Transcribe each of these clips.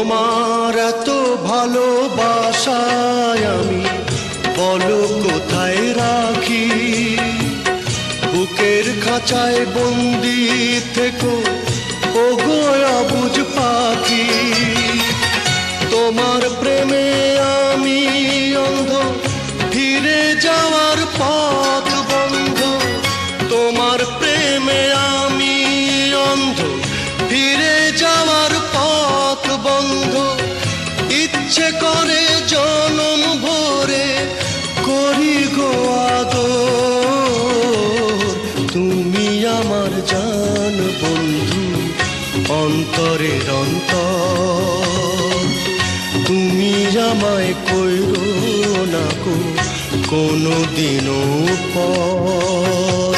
তোমার এত ভালোবাসায় আমি বলো কোথায় রাখি, বুকের খাঁচায় বন্দি থেকো ওগো অবুঝ পাখি। তোমার প্রেমে আমি অন্ধ, ফিরে যাওয়ার পথ বন্ধ। তোমার প্রেমে আমি অন্ধ, ফিরে যাওয়ার পথ বন্ধ। ইচ্ছে করে জনম ভরে করি গো আদর। তুমি আমার জান বন্ধু, অন্তরের অন্তর। তুমি আমায় কইরো না গো কোনো দিনও পর।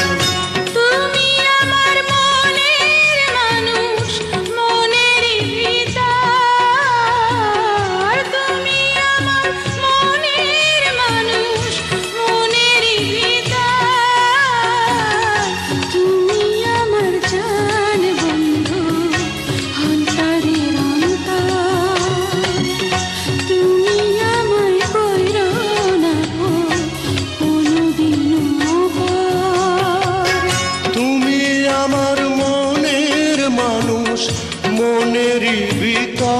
মনেরই ভিতর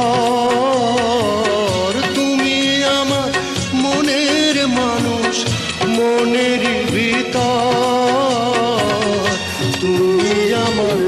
তুমি আমার মনের মানুষ, মনেরই ভিতর তুমি আমার